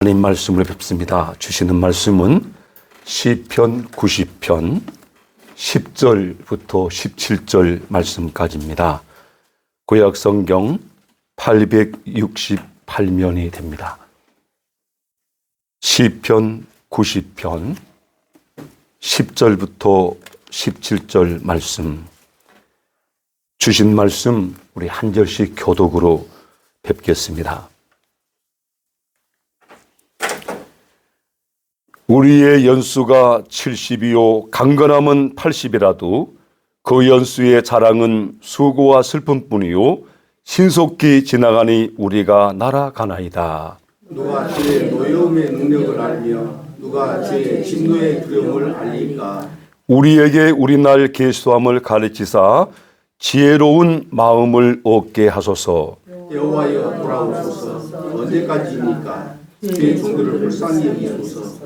하나님 말씀을 뵙습니다. 주시는 말씀은 시편 90편 10절부터 17절 말씀까지입니다. 구약 성경 868면이 됩니다. 시편 90편 10절부터 17절 말씀, 주신 말씀 우리 한 절씩 교독으로 뵙겠습니다. 우리의 연수가 70이요 강건함은 80이라도 그 연수의 자랑은 수고와 슬픔뿐이요 신속히 지나가니 우리가 날아가나이다. 누가 주의 노여움의 능력을 알며 누가 주의 진노의 두려움을 알리까. 우리에게 우리날 계수함을 가르치사 지혜로운 마음을 얻게 하소서. 여호와여 돌아오소서. 언제까지입니까? 주의 종들을 불쌍히 여기소서.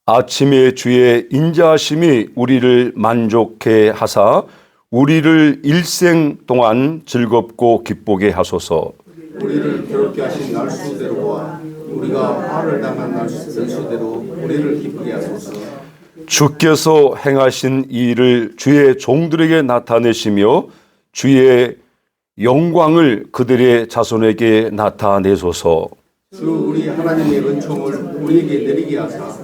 아침에 주의 인자하심이 우리를 만족해 하사 우리를 일생 동안 즐겁고 기쁘게 하소서. 우리를 괴롭게 하신 날수대로와 우리가 화를 당한 날수대로 우리를 기쁘게 하소서. 주께서 행하신 이 일을 주의 종들에게 나타내시며 주의 영광을 그들의 자손에게 나타내소서. 주 우리 하나님의 은총을 우리에게 내리게 하사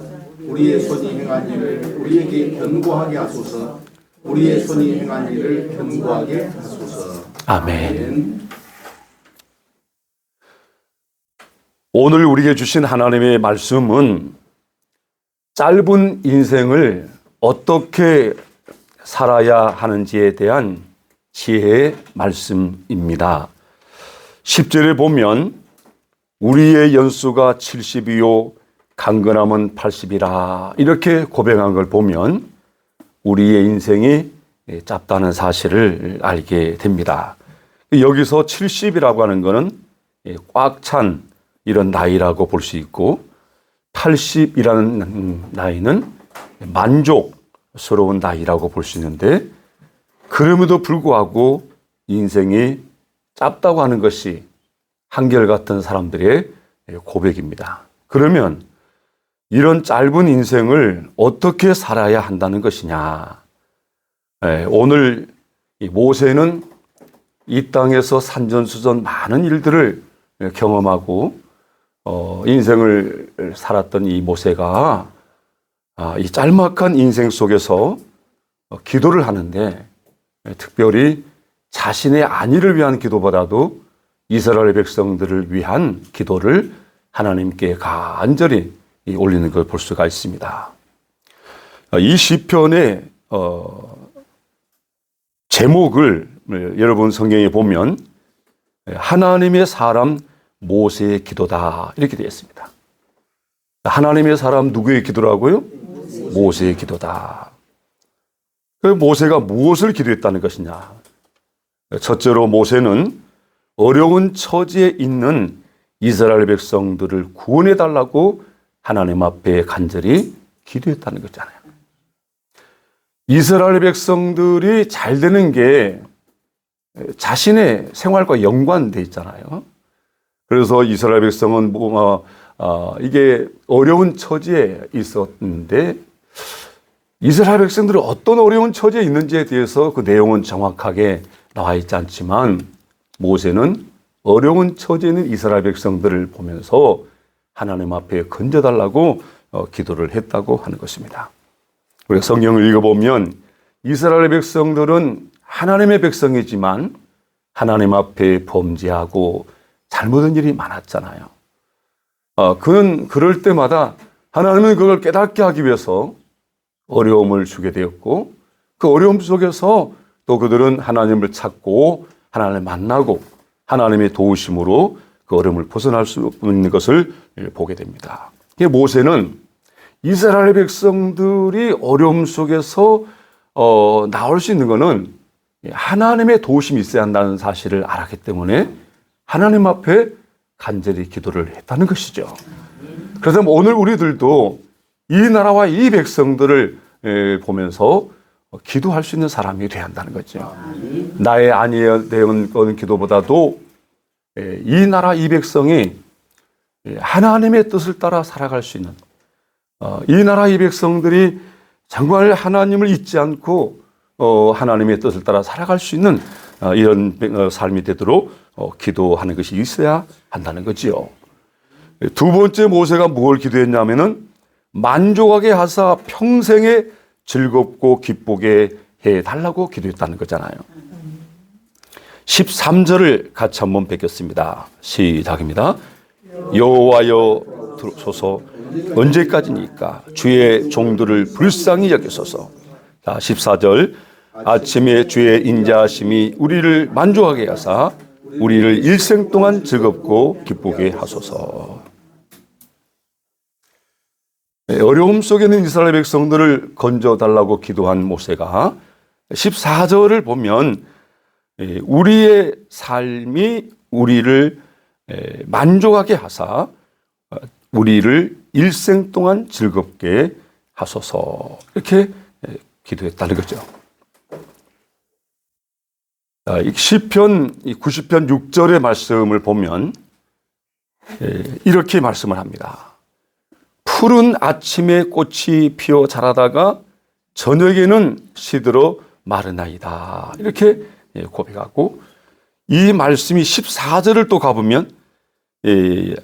우리의 손이 행한 일을 우리에게 견고하게 하소서. 우리의 손이 행한 일을 견고하게 하소서. 아멘. 오늘 우리에게 주신 하나님의 말씀은 짧은 인생을 어떻게 살아야 하는지에 대한 지혜의 말씀입니다. 10절에 보면 우리의 연수가 70이요 강건함은 80이라 이렇게 고백한 걸 보면 우리의 인생이 짧다는 사실을 알게 됩니다. 여기서 70이라고 하는 것은 꽉 찬 이런 나이라고 볼 수 있고 80이라는 나이는 만족스러운 나이라고 볼 수 있는데 그럼에도 불구하고 인생이 짧다고 하는 것이 한결같은 사람들의 고백입니다. 그러면 이런 짧은 인생을 어떻게 살아야 한다는 것이냐. 오늘 모세는 이 땅에서 산전수전 많은 일들을 경험하고 인생을 살았던 이 모세가 이 짤막한 인생 속에서 기도를 하는데 특별히 자신의 안위를 위한 기도보다도 이스라엘 백성들을 위한 기도를 하나님께 간절히 올리는 걸 볼 수가 있습니다. 이 시편의 제목을 여러분 성경에 보면 하나님의 사람 모세의 기도다 이렇게 되어 있습니다. 하나님의 사람 누구의 기도라고요? 모세의 기도다. 그 모세가 무엇을 기도했다는 것이냐? 첫째로 모세는 어려운 처지에 있는 이스라엘 백성들을 구원해 달라고 하나님 앞에 간절히 기도했다는 거잖아요. 이스라엘 백성들이 잘 되는 게 자신의 생활과 연관돼 있잖아요. 그래서 이스라엘 백성은 이게 어려운 처지에 있었는데 이스라엘 백성들이 어떤 어려운 처지에 있는지에 대해서 그 내용은 정확하게 나와 있지 않지만 모세는 어려운 처지에 있는 이스라엘 백성들을 보면서 하나님 앞에 건져달라고 기도를 했다고 하는 것입니다. 우리가 성경을 읽어보면 이스라엘 백성들은 하나님의 백성이지만 하나님 앞에 범죄하고 잘못한 일이 많았잖아요. 그는 그럴 때마다 하나님은 그걸 깨닫게 하기 위해서 어려움을 주게 되었고 그 어려움 속에서 또 그들은 하나님을 찾고 하나님을 만나고 하나님의 도우심으로 그 어려움을 벗어날 수 있는 것을 보게 됩니다. 모세는 이스라엘 백성들이 어려움 속에서 나올 수 있는 것은 하나님의 도우심이 있어야 한다는 사실을 알았기 때문에 하나님 앞에 간절히 기도를 했다는 것이죠. 그래서 오늘 우리들도 이 나라와 이 백성들을 보면서 기도할 수 있는 사람이 되어야 한다는 거죠. 나의 안위에 대한 기도보다도 이 나라 이 백성이 하나님의 뜻을 따라 살아갈 수 있는 이 나라 이 백성들이 정말 하나님을 잊지 않고 하나님의 뜻을 따라 살아갈 수 있는 이런 삶이 되도록 기도하는 것이 있어야 한다는 거지요. 두 번째 모세가 뭘 기도했냐면은 만족하게 하사 평생에 즐겁고 기쁘게 해달라고 기도했다는 거잖아요. 13절을 같이 한번 뵙겠습니다. 시작입니다. 여호와여 들으소서 언제까지니까 주의 종들을 불쌍히 여기소서. 자, 14절 아침에 주의 인자하심이 우리를 만족하게 하사 우리를 일생 동안 즐겁고 기쁘게 하소서. 어려움 속에 있는 이스라엘 백성들을 건져달라고 기도한 모세가 14절을 보면 우리의 삶이 우리를 만족하게 하사 우리를 일생 동안 즐겁게 하소서 이렇게 기도했다는 거죠. 시편 90편 6절의 말씀을 보면 이렇게 말씀을 합니다. 푸른 아침에 꽃이 피어 자라다가 저녁에는 시들어 마르나이다. 이렇게 고백하고 이 말씀이 14절을 또 가보면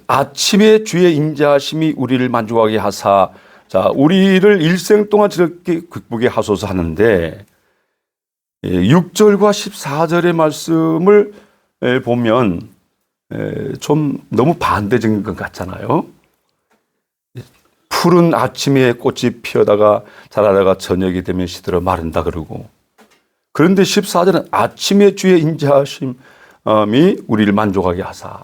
아침에 주의 인자하심이 우리를 만족하게 하사 자 우리를 일생 동안 즐겁게 기쁘게 하소서 하는데 6절과 14절의 말씀을 보면 좀 너무 반대적인 것 같잖아요. 푸른 아침에 꽃이 피어다가 자라다가 저녁이 되면 시들어 마른다 그러고 그런데 14절은 아침에 주의 인자하심이 우리를 만족하게 하사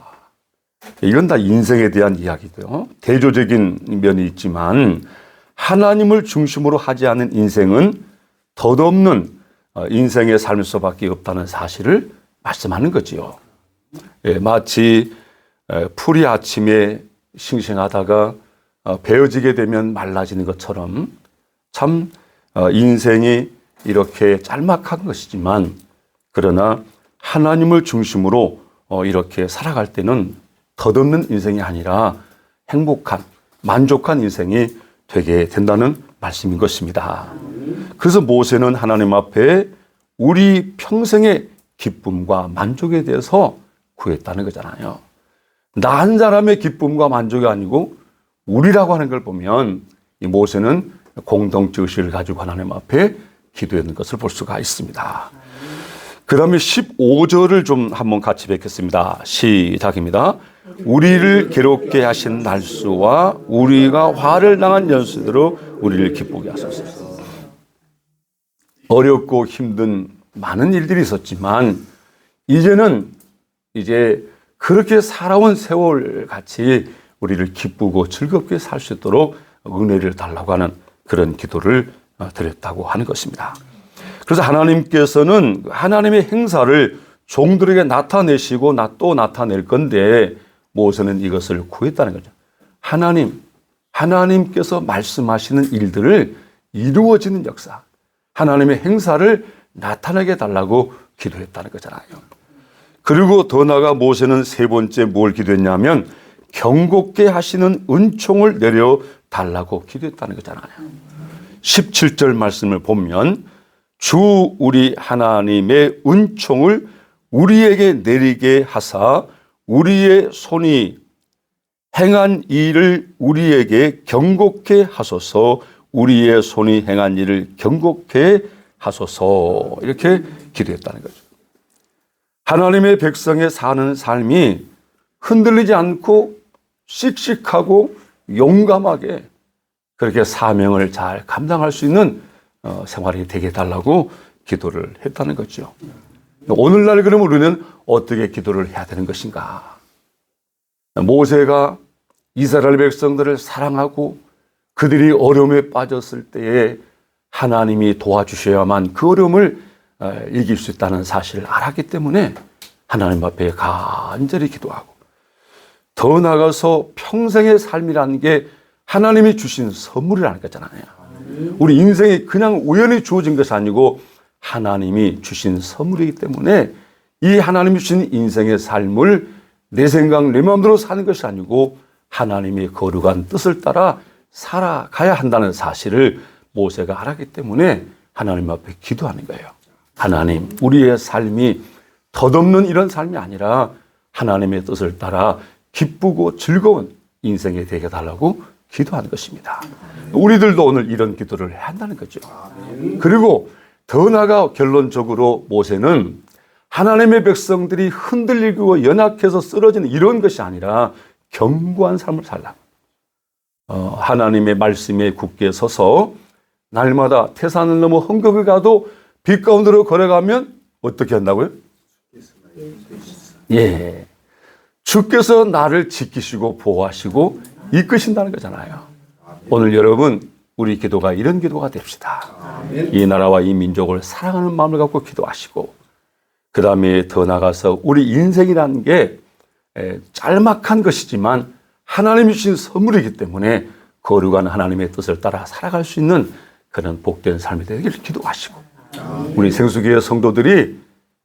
이건 다 인생에 대한 이야기죠. 대조적인 면이 있지만 하나님을 중심으로 하지 않은 인생은 덧없는 인생의 삶일 수밖에 없다는 사실을 말씀하는 거지요. 마치 풀이 아침에 싱싱하다가 베어지게 되면 말라지는 것처럼 참 인생이 이렇게 짤막한 것이지만 그러나 하나님을 중심으로 이렇게 살아갈 때는 덧없는 인생이 아니라 행복한 만족한 인생이 되게 된다는 말씀인 것입니다. 그래서 모세는 하나님 앞에 우리 평생의 기쁨과 만족에 대해서 구했다는 거잖아요. 나 한 사람의 기쁨과 만족이 아니고 우리라고 하는 걸 보면 이 모세는 공동체 의식을 가지고 하나님 앞에 기도했는 것을 볼 수가 있습니다. 그 다음에 15절을 좀 한번 같이 뵙겠습니다. 시작입니다. 우리를 괴롭게 하신 날수와 우리가 화를 당한 연수대로 우리를 기쁘게 하소서. 어렵고 힘든 많은 일들이 있었지만 이제는 이제 그렇게 살아온 세월 같이 우리를 기쁘고 즐겁게 살 수 있도록 은혜를 달라고 하는 그런 기도를 드렸다고 하는 것입니다. 그래서 하나님께서는 하나님의 행사를 종들에게 나타내시고 또 나타낼 건데 모세는 이것을 구했다는 거죠. 하나님께서 말씀하시는 일들을 이루어지는 역사, 하나님의 행사를 나타내게 달라고 기도했다는 거잖아요. 그리고 더 나아가 모세는 세 번째 뭘 기도했냐면 경고케 하시는 은총을 내려 달라고 기도했다는 거잖아요. 17절 말씀을 보면 주 우리 하나님의 은총을 우리에게 내리게 하사 우리의 손이 행한 일을 우리에게 경고케 하소서. 우리의 손이 행한 일을 경고케 하소서. 이렇게 기도했다는 거죠. 하나님의 백성의 사는 삶이 흔들리지 않고 씩씩하고 용감하게 그렇게 사명을 잘 감당할 수 있는 생활이 되게 해달라고 기도를 했다는 거죠. 오늘날 그러면 우리는 어떻게 기도를 해야 되는 것인가? 모세가 이스라엘 백성들을 사랑하고 그들이 어려움에 빠졌을 때에 하나님이 도와주셔야만 그 어려움을 이길 수 있다는 사실을 알았기 때문에 하나님 앞에 간절히 기도하고 더 나아가서 평생의 삶이라는 게 하나님이 주신 선물이라는 거잖아요. 우리 인생이 그냥 우연히 주어진 것이 아니고 하나님이 주신 선물이기 때문에 이 하나님이 주신 인생의 삶을 내 생각, 내 마음대로 사는 것이 아니고 하나님의 거룩한 뜻을 따라 살아가야 한다는 사실을 모세가 알았기 때문에 하나님 앞에 기도하는 거예요. 하나님, 우리의 삶이 덧없는 이런 삶이 아니라 하나님의 뜻을 따라 기쁘고 즐거운 인생이 되게 해달라고 기도하는 것입니다. 우리들도 오늘 이런 기도를 해야 한다는 거죠. 그리고 더 나아가 결론적으로 모세는 하나님의 백성들이 흔들리고 연약해서 쓰러지는 이런 것이 아니라 견고한 삶을 살라. 하나님의 말씀에 굳게 서서 날마다 태산을 넘어 헝겊을 가도 빛 가운데로 걸어가면 어떻게 한다고요? 예, 주께서 나를 지키시고 보호하시고 이끄신다는 거잖아요. 오늘 여러분, 우리 기도가 이런 기도가 됩시다. 이 나라와 이 민족을 사랑하는 마음을 갖고 기도하시고, 그 다음에 더 나가서 우리 인생이라는 게 짤막한 것이지만 하나님이 주신 선물이기 때문에 거룩한 하나님의 뜻을 따라 살아갈 수 있는 그런 복된 삶이 되기를 기도하시고, 우리 생수교회 성도들이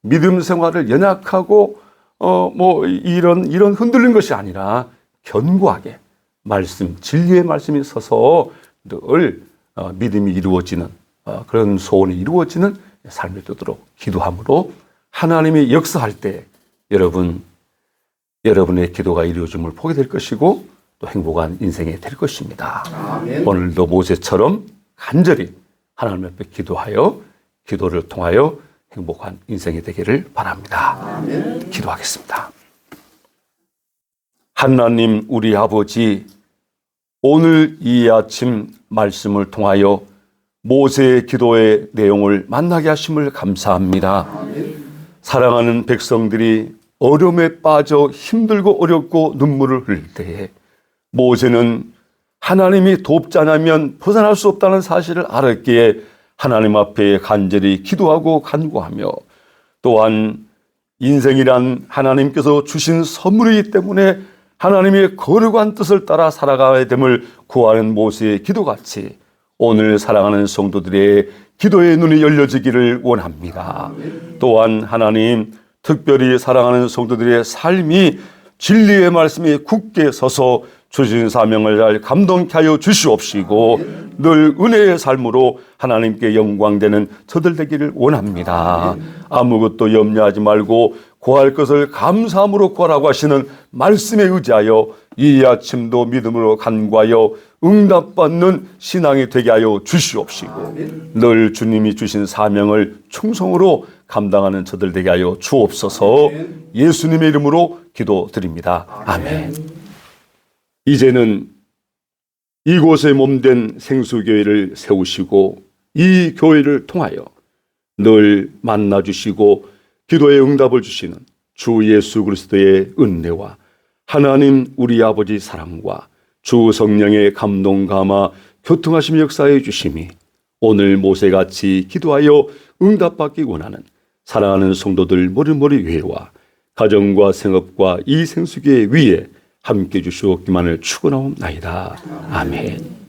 믿음 생활을 연약하고 이런 흔들린 것이 아니라 견고하게 말씀, 진리의 말씀이 서서 늘 믿음이 이루어지는 그런 소원이 이루어지는 삶이 되도록 기도함으로 하나님이 역사할 때 여러분의 기도가 이루어짐을 보게 될 것이고 또 행복한 인생이 될 것입니다. 아멘. 오늘도 모세처럼 간절히 하나님 앞에 기도하여 기도를 통하여 행복한 인생이 되기를 바랍니다. 아멘. 기도하겠습니다. 하나님, 우리 아버지, 오늘 이 아침 말씀을 통하여 모세의 기도의 내용을 만나게 하심을 감사합니다. 사랑하는 백성들이 어려움에 빠져 힘들고 어렵고 눈물을 흘릴 때에 모세는 하나님이 돕지 않으면 벗어날 수 없다는 사실을 알았기에 하나님 앞에 간절히 기도하고 간구하며, 또한 인생이란 하나님께서 주신 선물이기 때문에 하나님의 거룩한 뜻을 따라 살아가야 됨을 구하는 모세의 기도같이 오늘 사랑하는 성도들의 기도의 눈이 열려지기를 원합니다. 또한 하나님, 특별히 사랑하는 성도들의 삶이 진리의 말씀에 굳게 서서 주신 사명을 잘 감동케 하여 주시옵시고 늘 은혜의 삶으로 하나님께 영광되는 저들 되기를 원합니다. 아무것도 염려하지 말고 구할 것을 감사함으로 구하라고 하시는 말씀에 의지하여 이 아침도 믿음으로 간구하여 응답받는 신앙이 되게 하여 주시옵시고 늘 주님이 주신 사명을 충성으로 감당하는 저들 되게 하여 주옵소서. 예수님의 이름으로 기도드립니다. 아멘. 이제는 이곳에 몸된 생수교회를 세우시고 이 교회를 통하여 늘 만나주시고 기도의 응답을 주시는 주 예수 그리스도의 은혜와 하나님 우리 아버지 사랑과 주 성령의 감동 감화 교통하심 역사해 주심이 오늘 모세같이 기도하여 응답받기 원하는 사랑하는 성도들 머리머리 위에와 가정과 생업과 이 생수교회 위에 함께 주시옵기만을 축원하옵나이다. 아멘.